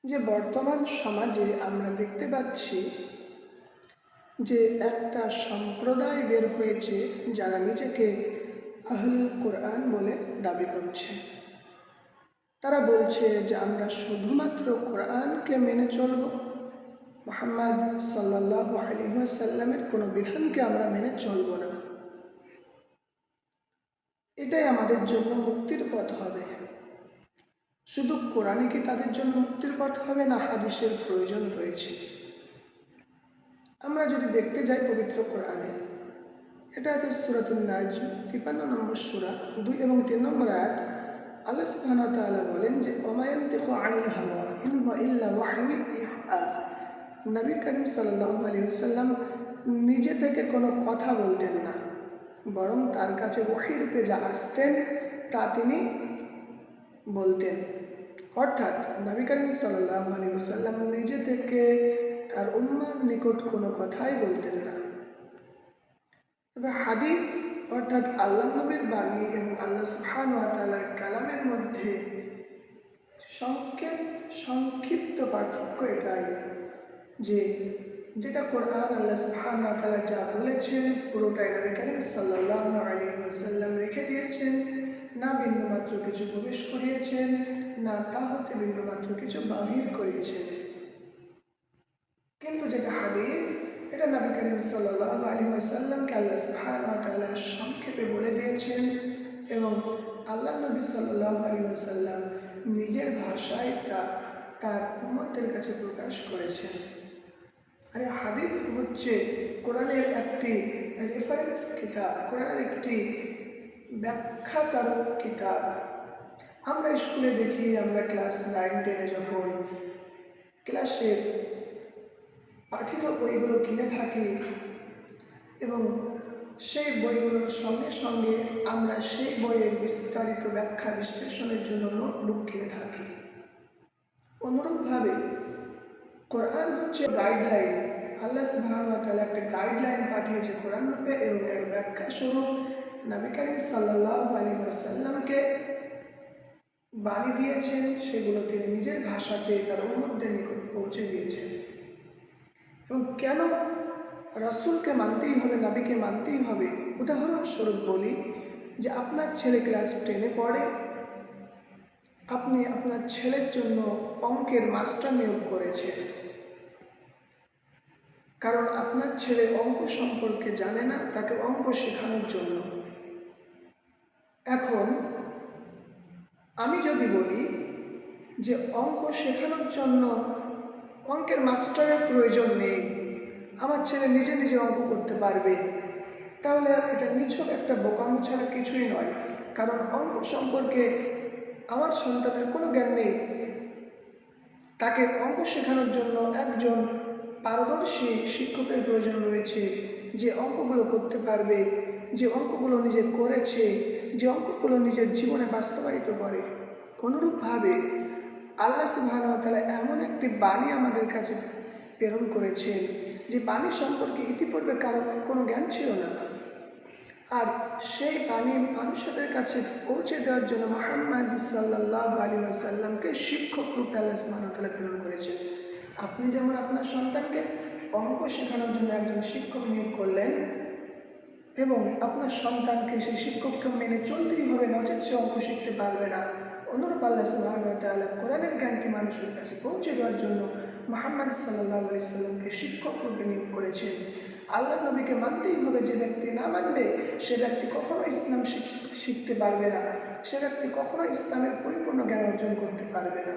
যে বর্তমান সমাজে আমরা দেখতে পাচ্ছি যে একটা সম্প্রদায় বের হয়েছে যারা নিজেকে আহলুল কোরআন বলে দাবি করছে। তারা বলছে যে আমরা শুধুমাত্র কোরআনকে মেনে চলব, মুহাম্মদ সাল্লাল্লাহু আলাইহি ওয়াসাল্লামের কোনো বিধানকে আমরা মেনে চলব না। এটাই আমাদের জন্য মুক্তির পথ হবে। শুধু কোরআনই কি তাদের জন্য মুক্তির পথ হবে, না হাদিসের প্রয়োজন রয়েছে? আমরা যদি দেখতে যাই পবিত্র কোরআনে, এটা আছে সূরাতুন নাজম ৫৩ নম্বর সূরা ২ এবং ৩ নম্বর আয়াত। আল্লাহ সুবহানাহু ওয়া তাআলা বলেন যে ওমা ইয়ানতিকু আনিল হাওয়া ইন হুয়া ইল্লা ওয়াহয়ুন ইউহা। নবী করিম সাল্লাল্লাহু আলাইহি ওয়াসাল্লাম নিজে থেকে কোনো কথা বলতেন না, বরং তার কাছে ওহী রূপে যা আসতেন তা তিনি বলতেন। অর্থাৎ নবী করিম সাল্লাল্লাহু আলাইহি ওয়াসাল্লাম নিজে থেকে তার উম্মার নিকট কোনো কথাই বলতেন না। তবে হাদিস অর্থাৎ আল্লাহ নবীর বাণী এবং আল্লাহ সুবহানাহু ওয়া তাআলার কালামের মধ্যে সংক্ষিপ্ত পার্থক্য এটাই যে যেটা কোরআন আল্লাহ সুবহানাহু ওয়া তাআলা যা বলেছেন পুরোটাই নবী করিম সাল্লাল্লাহু আলাইহি ওয়াসাল্লাম রেখে দিয়েছেন, না বিন্দুমাত্র কিছু প্রবেশ করিয়েছেন, না তা হতে বিন্দুমাত্র কিছু বাহির করিয়েছেন। কিন্তু যেটা হাদিস, এটা নবী করিম সাল্লাল্লাহু আলাইহি ওয়াসাল্লামকে আল্লাহ সুবহানাহু ওয়া তাআলা সংক্ষেপে বলে দিয়েছেন এবং আল্লাহ নবী সাল্লাল্লাহু আলাইহি ওয়াসাল্লাম নিজের ভাষায় তা তার উম্মতের কাছে প্রকাশ করেছেন। আর হাদিস হচ্ছে কোরআনের একটি রেফারেন্স কিতাব, কোরআনের একটি ব্যাখ্যাকারক কিতাব। আমরা স্কুলে দেখি, আমরা ক্লাস 9-10-এ যখন ক্লাসের পাঠিত বইগুলো কিনে থাকি এবং সেই বইগুলোর সঙ্গে সঙ্গে আমরা সেই বইয়ের বিস্তারিত ব্যাখ্যা বিশ্লেষণের জন্য নোটবুক কিনে থাকি। অনুরূপভাবে কোরআন হচ্ছে গাইডলাইন। আল্লাহ সুবহানাহু ওয়া তাআলা একটা গাইডলাইন পাঠিয়েছে কোরআন রূপে এবং এর ব্যাখ্যা স্বরূপ নবী করিম সাল্লাল্লাহু আলাইহি ওয়াসাল্লামকে বাণী দিয়েছেন। সেগুলো তিনি নিজের ভাষাতে তার উম্মতদের নিকট পৌঁছে দিয়েছেন। এবং কেন রাসূলকে মানতেই হবে, নবীকে মানতেই হবে? উদাহরণস্বরূপ বলি যে আপনার ছেলে ক্লাস 10-এ পড়ে, আপনি আপনার ছেলের জন্য অঙ্কের মাস্টার নিয়োগ করেছেন, কারণ আপনার ছেলে অঙ্ক সম্পর্কে জানে না, তাকে অঙ্ক শেখানোর জন্য। এখন আমি যদি বলি যে অঙ্ক শেখানোর জন্য অঙ্কের মাস্টারের প্রয়োজন নেই, আমার ছেলে নিজে নিজে অঙ্ক করতে পারবে, তাহলে এটা নিছক একটা বোকামো ছাড়া কিছুই নয়। কারণ অঙ্ক সম্পর্কে আমার সন্তানের কোনো জ্ঞান নেই, তাকে অঙ্ক শেখানোর জন্য একজন পারদর্শী শিক্ষকের প্রয়োজন রয়েছে, যে অঙ্কগুলো করতে পারবে, যে অঙ্কগুলো নিজে করেছে, যে অঙ্কগুলো নিজের জীবনে বাস্তবায়িত করে। অনুরূপভাবে আল্লাহ সুবহানাহু ওয়া তাআলা এমন একটি বাণী আমাদের কাছে প্রেরণ করেছেন যে বাণী সম্পর্কে ইতিপূর্বে কারো কোনো জ্ঞান ছিল না। আর সেই বাণী মানুষদের কাছে পৌঁছে দেওয়ার জন্য মুহাম্মদ সাল্লাল্লাহু আলাইহি ওয়াসাল্লামকে শিক্ষক রূপে আল্লাহ সুবহানাহু ওয়া তাআলা প্রেরণ করেছেন। আপনি যেমন আপনার সন্তানকে অঙ্ক শেখানোর জন্য একজন শিক্ষক নিয়োগ করলেন এবং আপনার সন্তানকে সেই শিক্ষককে মেনে চলতেই হবে, নচেত সে অঙ্ক শিখতে পারবে না। অনুরূপ আল্লাহ সুবহানাহু ওয়া তাআলা কোরআনের জ্ঞানটি মানুষের কাছে পৌঁছে দেওয়ার জন্য মুহাম্মদ সাল্লাল্লাহু আলাইহি ওয়াসাল্লামকে শিক্ষক রূপে নিয়োগ করেছেন। আল্লাহ নবীকে মানতেই হবে। যে ব্যক্তি না মানবে সে ব্যক্তি কখনো ইসলাম শিখতে পারবে না, সে ব্যক্তি কখনো ইসলামের পরিপূর্ণ জ্ঞান অর্জন করতে পারবে না।